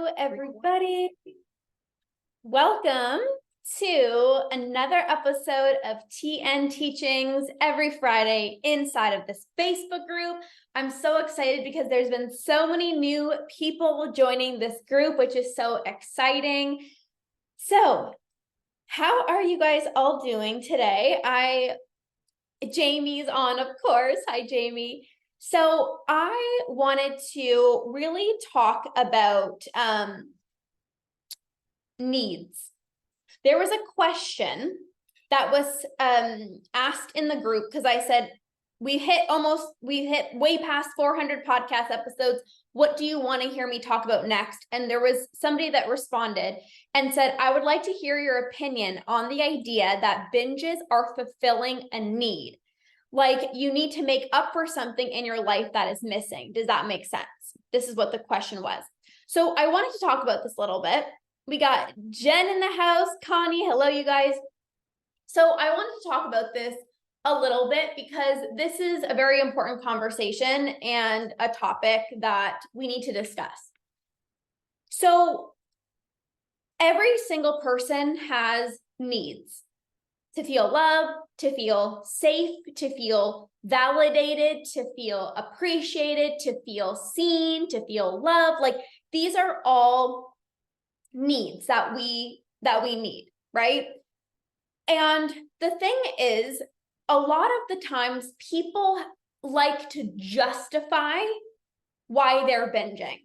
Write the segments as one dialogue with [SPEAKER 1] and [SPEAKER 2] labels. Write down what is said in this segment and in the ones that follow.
[SPEAKER 1] Hello, everybody. Welcome to another episode of TN Teachings every Friday inside of this Facebook group. I'm so excited because there's been so many new people joining this group, which is so exciting. So, how are you guys all doing today? Jamie's on, of course. Hi, Jamie. So I wanted to really talk about needs. There was a question that was asked in the group because I said, we hit way past 400 podcast episodes. What do you want to hear me talk about next? And there was somebody that responded and said, I would like to hear your opinion on the idea that binges are fulfilling a need. Like you need to make up for something in your life that is missing. Does that make sense? This is what the question was. So I wanted to talk about this a little bit. We got Jen in the house, Connie. Hello, you guys. So I wanted to talk about this a little bit because this is a very important conversation and a topic that we need to discuss. So every single person has needs. To feel loved, to feel safe, to feel validated, to feel appreciated, to feel seen, to feel loved. Like these are all needs that we need, right? And the thing is, a lot of the times people like to justify why they're binging.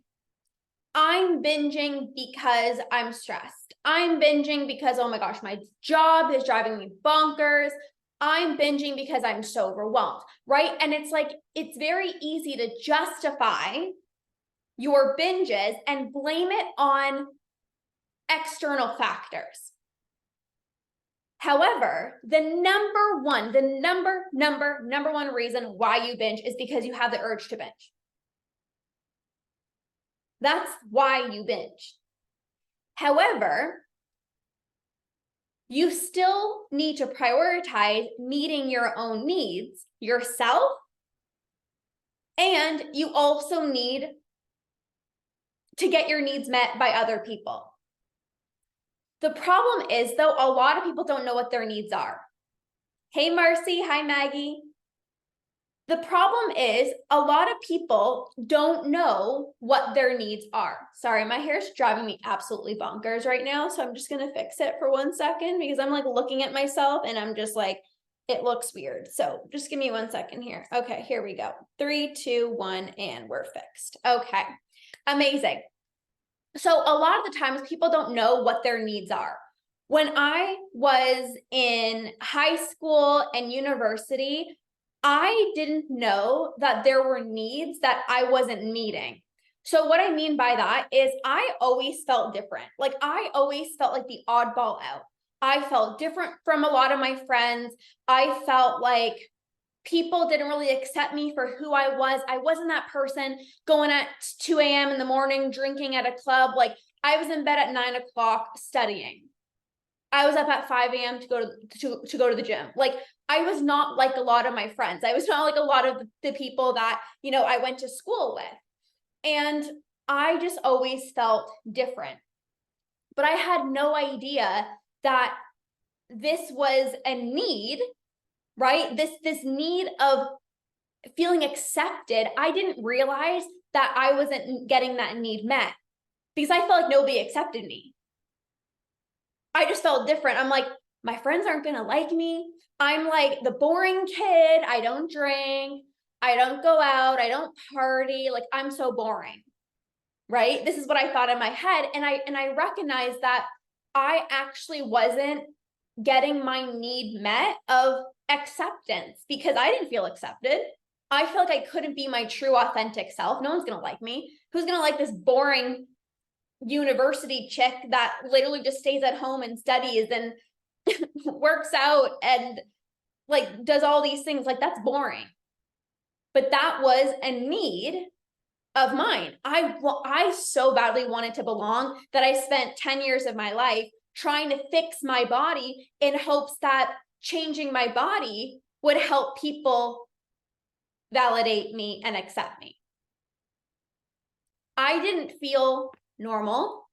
[SPEAKER 1] I'm binging because I'm stressed. I'm binging because, oh my gosh, my job is driving me bonkers. I'm binging because I'm so overwhelmed, right? And it's like, it's very easy to justify your binges and blame it on external factors. However, the number one reason why you binge is because you have the urge to binge. That's why you binge. However, you still need to prioritize meeting your own needs yourself, and you also need to get your needs met by other people. The problem is, though, a lot of people don't know what their needs are. Hey, Marcy. Hi, Maggie. The problem is a lot of people don't know what their needs are. Sorry, my hair is driving me absolutely bonkers right now. So I'm just going to fix it for 1 second because I'm like looking at myself and I'm just like, it looks weird. So just give me 1 second here. Okay, here we go. 3, 2, 1, and we're fixed. Okay, amazing. So a lot of the times people don't know what their needs are. When I was in high school and university, I didn't know that there were needs that I wasn't meeting. So what I mean by that is I always felt different. Like I always felt like the oddball out. I felt different from a lot of my friends. I felt like people didn't really accept me for who I was. I wasn't that person going at 2 a.m. in the morning, drinking at a club. Like I was in bed at 9 o'clock studying. I was up at 5 a.m. to go to the gym. Like I was not like a lot of my friends. I was not like a lot of the people that, you know, I went to school with. And I just always felt different. But I had no idea that this was a need, right? This need of feeling accepted. I didn't realize that I wasn't getting that need met because I felt like nobody accepted me. I just felt different. I'm like, my friends aren't going to like me. I'm like the boring kid. I don't drink. I don't go out. I don't party. Like I'm so boring, right? This is what I thought in my head. And I recognized that I actually wasn't getting my need met of acceptance because I didn't feel accepted. I feel like I couldn't be my true authentic self. No one's going to like me. Who's going to like this boring university chick that literally just stays at home and studies and works out and like does all these things? Like that's boring. But that was a need of mine. I so badly wanted to belong that I spent 10 years of my life trying to fix my body in hopes that changing my body would help people validate me and accept me. I didn't feel normal.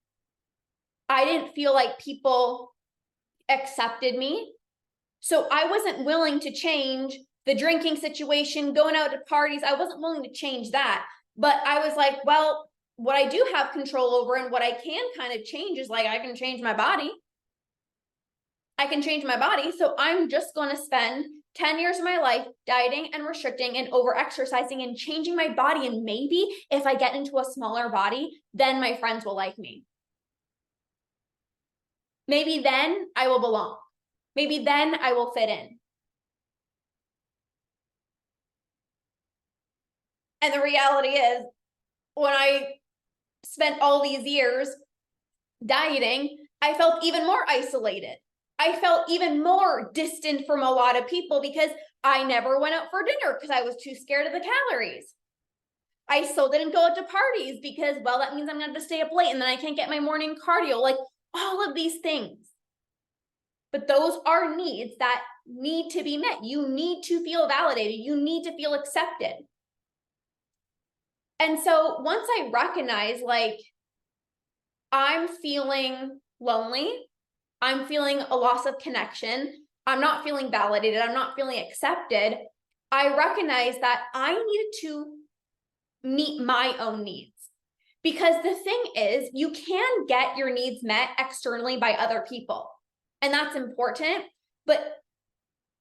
[SPEAKER 1] I didn't feel like people accepted me. So I wasn't willing to change the drinking situation, going out to parties. I wasn't willing to change that. But I was like, well, what I do have control over and what I can kind of change is like, I can change my body. I can change my body. So I'm just going to spend 10 years of my life dieting and restricting and over exercising and changing my body. And maybe if I get into a smaller body, then my friends will like me. Maybe then I will belong. Maybe then I will fit in. And the reality is, when I spent all these years dieting, I felt even more isolated. I felt even more distant from a lot of people because I never went out for dinner because I was too scared of the calories. I still didn't go out to parties because, well, that means I'm going to have to stay up late and then I can't get my morning cardio, like all of these things. But those are needs that need to be met. You need to feel validated. You need to feel accepted. And so once I recognize, like, I'm feeling lonely, I'm feeling a loss of connection, I'm not feeling validated, I'm not feeling accepted, I recognize that I needed to meet my own needs. Because the thing is, you can get your needs met externally by other people. And that's important. But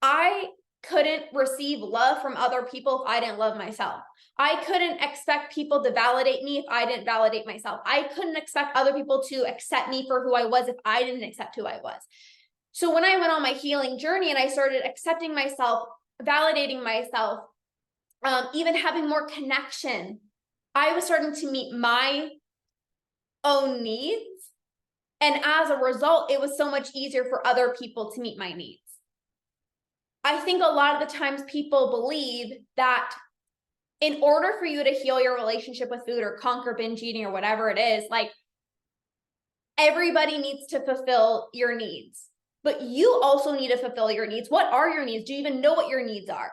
[SPEAKER 1] I couldn't receive love from other people if I didn't love myself. I couldn't expect people to validate me if I didn't validate myself. I couldn't expect other people to accept me for who I was if I didn't accept who I was. So when I went on my healing journey and I started accepting myself, validating myself, even having more connection, I was starting to meet my own needs. And as a result, it was so much easier for other people to meet my needs. I think a lot of the times people believe that in order for you to heal your relationship with food or conquer binge eating or whatever it is, like, everybody needs to fulfill your needs, but you also need to fulfill your needs. What are your needs? Do you even know what your needs are?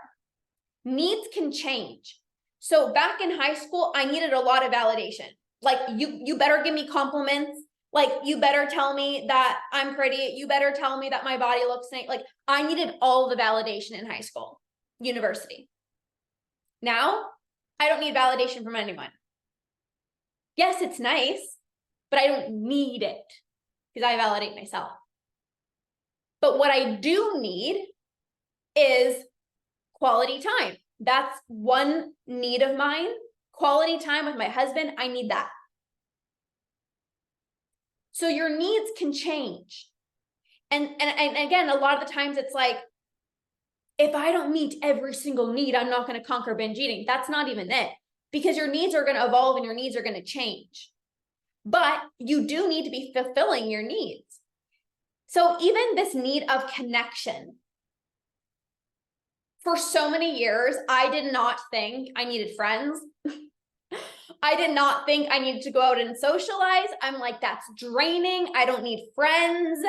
[SPEAKER 1] Needs can change. So back in high school, I needed a lot of validation. Like, you better give me compliments. Like, you better tell me that I'm pretty. You better tell me that my body looks nice. Like, I needed all the validation in high school, university. Now, I don't need validation from anyone. Yes, it's nice, but I don't need it because I validate myself. But what I do need is quality time. That's one need of mine. Quality time with my husband, I need that. So your needs can change. And again, a lot of the times it's like, if I don't meet every single need, I'm not going to conquer binge eating. That's not even it, because your needs are going to evolve and your needs are going to change. But you do need to be fulfilling your needs. So even this need of connection, for so many years, I did not think I needed friends. I did not think I needed to go out and socialize. I'm like, that's draining. I don't need friends.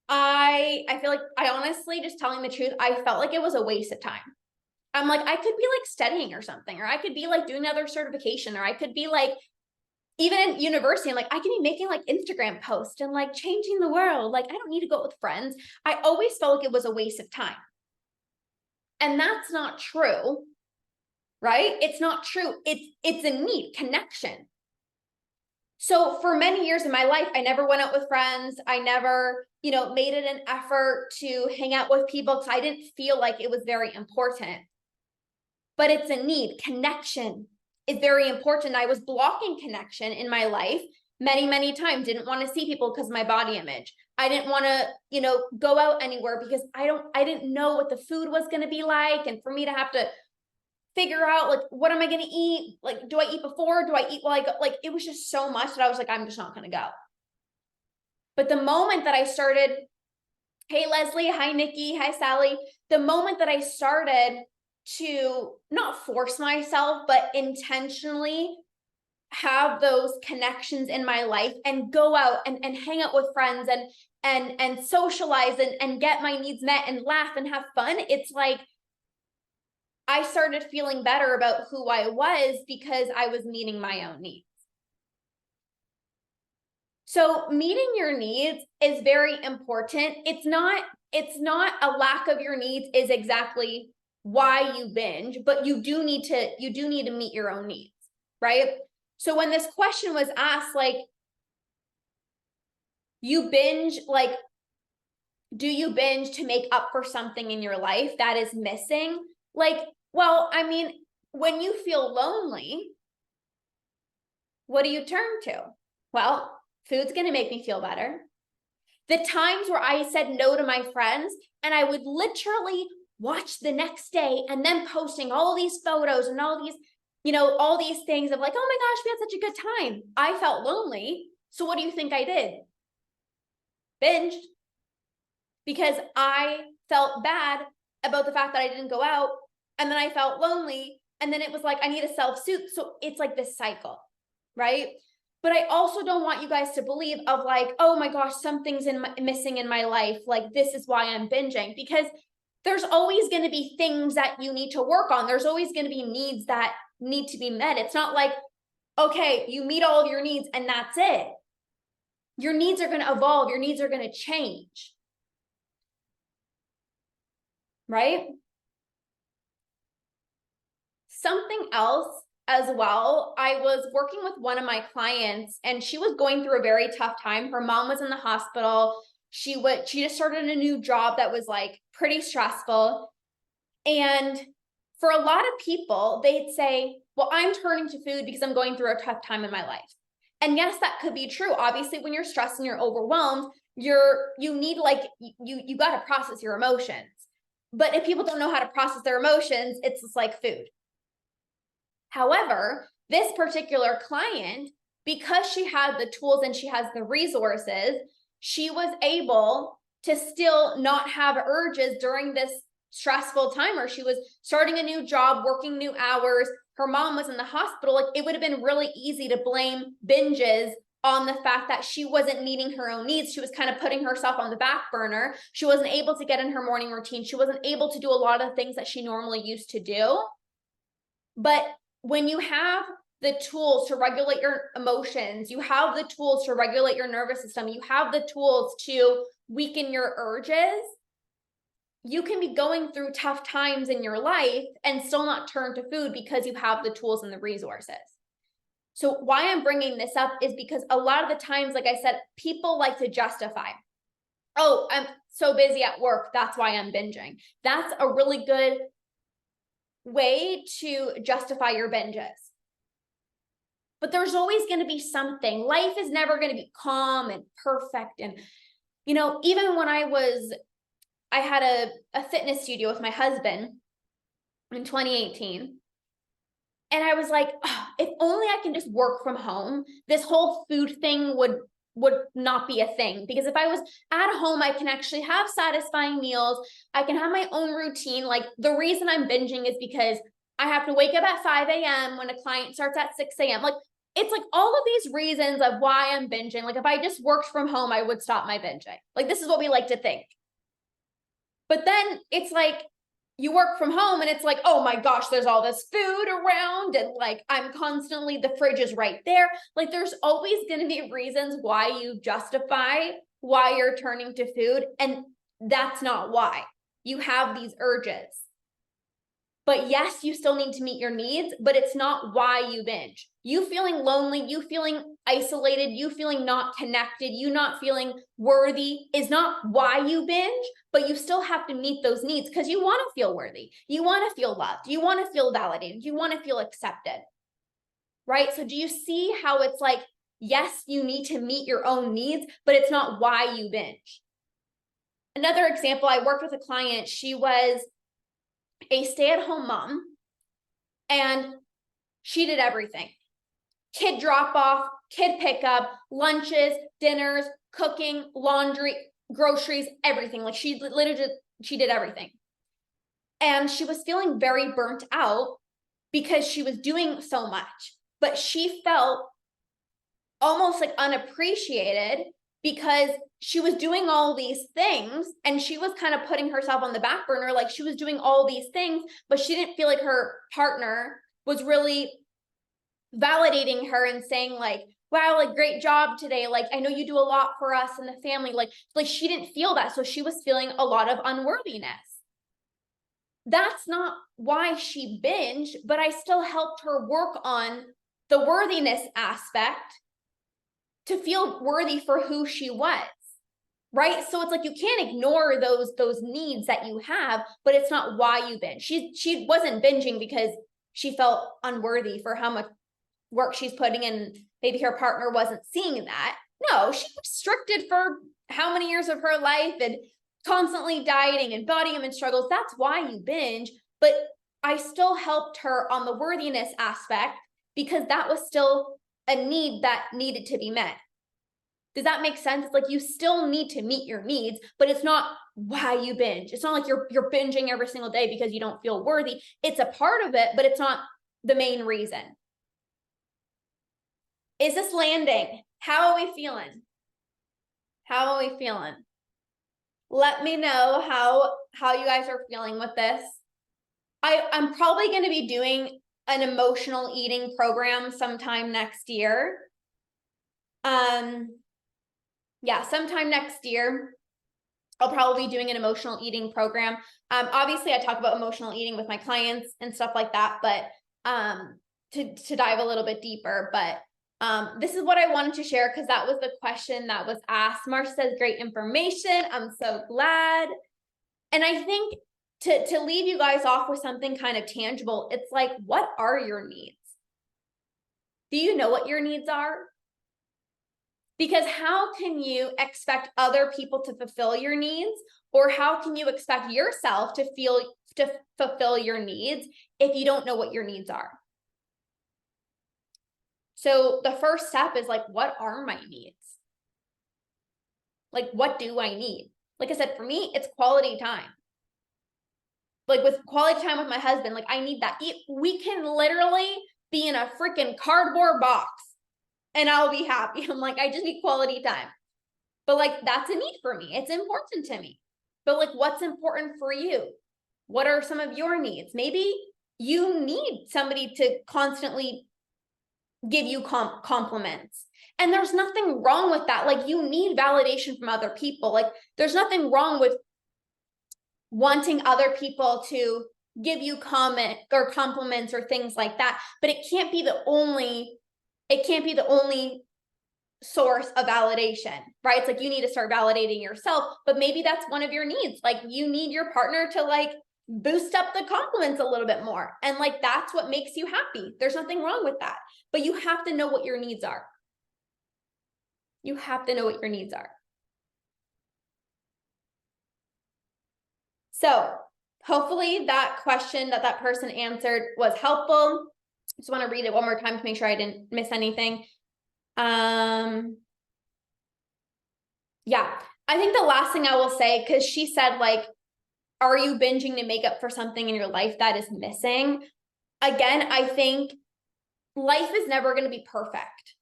[SPEAKER 1] I feel like, I honestly, just telling the truth, I felt like it was a waste of time. I'm like, I could be like studying or something, or I could be like doing another certification, or I could be like, even in university, I'm like, I can be making like Instagram posts and like changing the world. Like, I don't need to go with friends. I always felt like it was a waste of time. And that's not true, right? It's not true. It's a need, connection. So for many years in my life, I never went out with friends. I never, made it an effort to hang out with people because I didn't feel like it was very important. But it's a need. Connection is very important. I was blocking connection in my life many, many times. Didn't want to see people because of my body image. I didn't want to, go out anywhere because I didn't know what the food was going to be like. And for me to have to figure out, like, what am I going to eat? Like, do I eat before? Do I eat while I go? Like, it was just so much that I was like, I'm just not going to go. But the moment that I started, hey, Leslie, hi, Nikki, hi, Sally. The moment that I started to not force myself, but intentionally have those connections in my life and go out and hang out with friends and socialize and get my needs met and laugh and have fun, it's like I started feeling better about who I was because I was meeting my own needs. So meeting your needs is very important. It's not a lack of your needs is exactly why you binge, but you do need to meet your own needs, right? So when this question was asked, like, you binge, like, do you binge to make up for something in your life that is missing? Like, well, I mean, when you feel lonely, what do you turn to? Well, food's going to make me feel better. The times where I said no to my friends and I would literally watch the next day and then posting all these photos and all these, all these things of like, oh my gosh, we had such a good time. I felt lonely. So what do you think I did? Binged. Because I felt bad about the fact that I didn't go out, and then I felt lonely, and then it was like, I need a self-soothe. So it's like this cycle, right? But I also don't want you guys to believe of like, oh my gosh, something's missing in my life. Like, this is why I'm binging, because there's always going to be things that you need to work on. There's always going to be needs that need to be met. It's not like, okay, you meet all of your needs and that's it. Your needs are going to evolve. Your needs are going to change. Right? Something else as well, I was working with one of my clients and she was going through a very tough time. Her mom was in the hospital. She just started a new job that was like pretty stressful. And for a lot of people, they'd say, well, I'm turning to food because I'm going through a tough time in my life. And yes, that could be true. Obviously, when you're stressed and you're overwhelmed, you need like, you got to process your emotions. But if people don't know how to process their emotions, it's just like food. However, this particular client, because she had the tools and she has the resources, she was able to still not have urges during this stressful time where she was starting a new job, working new hours. Her mom was in the hospital. Like, it would have been really easy to blame binges on the fact that she wasn't meeting her own needs. She was kind of putting herself on the back burner. She wasn't able to get in her morning routine. She wasn't able to do a lot of things that she normally used to do. But when you have the tools to regulate your emotions, you have the tools to regulate your nervous system, you have the tools to weaken your urges, you can be going through tough times in your life and still not turn to food because you have the tools and the resources. So why I'm bringing this up is because a lot of the times, like I said, people like to justify, oh, I'm so busy at work, that's why I'm binging. That's a really good way to justify your binges. But there's always going to be something. Life is never going to be calm and perfect. And, even when I had a fitness studio with my husband in 2018. And I was like, oh, if only I can just work from home, this whole food thing would not be a thing. Because if I was at home, I can actually have satisfying meals. I can have my own routine. Like, the reason I'm binging is because I have to wake up at 5 a.m. when a client starts at 6 a.m. Like, it's like all of these reasons of why I'm binging. Like, if I just worked from home, I would stop my binging. Like, this is what we like to think. But then it's like, you work from home and it's like, oh my gosh, there's all this food around and like, I'm constantly, the fridge is right there. Like, there's always going to be reasons why you justify why you're turning to food. And that's not why. You have these urges. But yes, you still need to meet your needs, but it's not why you binge. You feeling lonely, you feeling isolated, you feeling not connected, you not feeling worthy is not why you binge, but you still have to meet those needs because you want to feel worthy. You want to feel loved. You want to feel validated. You want to feel accepted, right? So do you see how it's like, yes, you need to meet your own needs, but it's not why you binge. Another example, I worked with a client. She was a stay-at-home mom, and she did everything. Kid drop-off, kid pickup, lunches, dinners, cooking, laundry, groceries, everything. Like, she did everything. And she was feeling very burnt out because she was doing so much, but she felt almost like unappreciated because she was doing all these things and she was kind of putting herself on the back burner. Like, she was doing all these things, but she didn't feel like her partner was really validating her and saying like, wow, like great job today. Like, I know you do a lot for us and the family. Like she didn't feel that. So she was feeling a lot of unworthiness. That's not why she binged, but I still helped her work on the worthiness aspect to feel worthy for who she was. Right? So it's like, you can't ignore those needs that you have, but it's not why you binge. She wasn't binging because she felt unworthy for how much work she's putting in. Maybe her partner wasn't seeing that. No, she was restricted for how many years of her life and constantly dieting and body image struggles. That's why you binge. But I still helped her on the worthiness aspect because that was still a need that needed to be met. Does that make sense? It's like, you still need to meet your needs, but it's not why you binge. It's not like you're binging every single day because you don't feel worthy. It's a part of it, but it's not the main reason. Is this landing? How are we feeling? How are we feeling? Let me know how you guys are feeling with this. I'm probably going to be doing an emotional eating program sometime next year. Yeah, sometime next year, I'll probably be doing an emotional eating program. Obviously, I talk about emotional eating with my clients and stuff like that, but to dive a little bit deeper. But this is what I wanted to share because that was the question that was asked. Marcia says, great information. I'm so glad. And I think to leave you guys off with something kind of tangible, it's like, what are your needs? Do you know what your needs are? Because how can you expect other people to fulfill your needs? Or how can you expect yourself to fulfill your needs if you don't know what your needs are? So the first step is like, what are my needs? Like, what do I need? Like I said, for me, it's quality time. Like with quality time with my husband, like I need that. We can literally be in a freaking cardboard box and I'll be happy. I'm like, I just need quality time. But like, that's a need for me. It's important to me. But like, what's important for you? What are some of your needs? Maybe you need somebody to constantly give you compliments. And there's nothing wrong with that. Like, you need validation from other people. Like, there's nothing wrong with wanting other people to give you comment or compliments or things like that. But it can't be the only source of validation, right? It's like, you need to start validating yourself, but maybe that's one of your needs. Like, you need your partner to like boost up the compliments a little bit more. And like, that's what makes you happy. There's nothing wrong with that, but you have to know what your needs are. You have to know what your needs are. So hopefully that question that person answered was helpful. Just want to read it one more time to make sure I didn't miss anything. Yeah, I think the last thing I will say, because she said, like, are you binging to make up for something in your life that is missing? Again, I think life is never going to be perfect,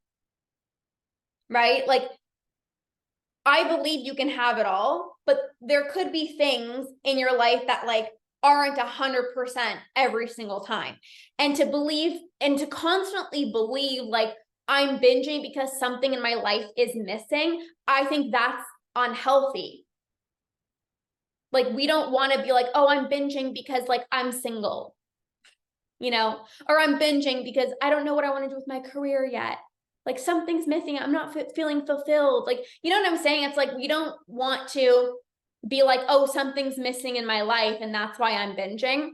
[SPEAKER 1] right? Like, I believe you can have it all, but there could be things in your life that like aren't 100% every single time. And to believe and to constantly believe like I'm binging because something in my life is missing, I think that's unhealthy. Like, we don't want to be like, oh, I'm binging because like I'm single, you know, or I'm binging because I don't know what I want to do with my career yet. Like, something's missing. I'm not feeling fulfilled. Like, you know what I'm saying? It's like, we don't want to be like, oh, something's missing in my life and that's why I'm binging.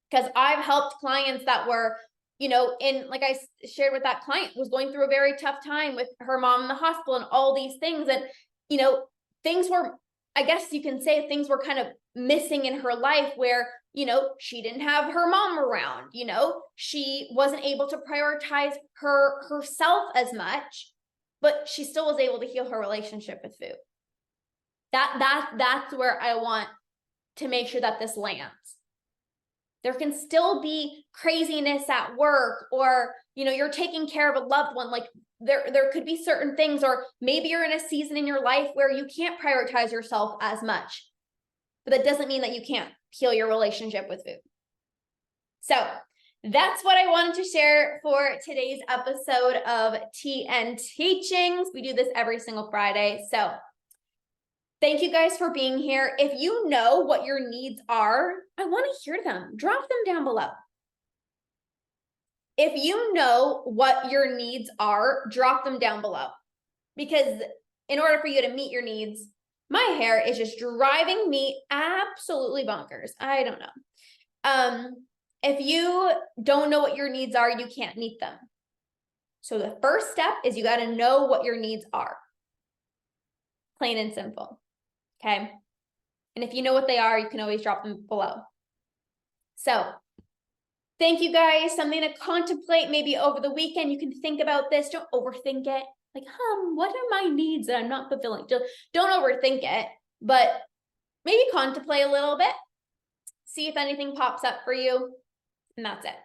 [SPEAKER 1] Because I've helped clients that were, you know, like I shared with that client, was going through a very tough time with her mom in the hospital and all these things. And, you know, things were, I guess you can say, things were kind of missing in her life where, you know, she didn't have her mom around, you know, she wasn't able to prioritize herself as much, but she still was able to heal her relationship with food. That's where I want to make sure that this lands. There can still be craziness at work, or, you know, you're taking care of a loved one. Like, there could be certain things, or maybe you're in a season in your life where you can't prioritize yourself as much, but that doesn't mean that you can't heal your relationship with food. So that's what I wanted to share for today's episode of Tea and Teachings. We do this every single Friday. So thank you guys for being here. If you know what your needs are, I want to hear them. Drop them down below. If you know what your needs are, drop them down below. Because in order for you to meet your needs, my hair is just driving me absolutely bonkers. I don't know. If you don't know what your needs are, you can't meet them. So the first step is you got to know what your needs are. Plain and simple. Okay. And if you know what they are, you can always drop them below. So thank you guys. Something to contemplate maybe over the weekend. You can think about this. Don't overthink it. Like, what are my needs that I'm not fulfilling? Don't overthink it, but maybe contemplate a little bit. See if anything pops up for you. And that's it.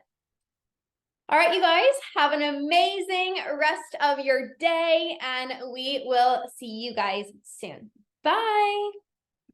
[SPEAKER 1] All right, you guys, have an amazing rest of your day, and we will see you guys soon. Bye.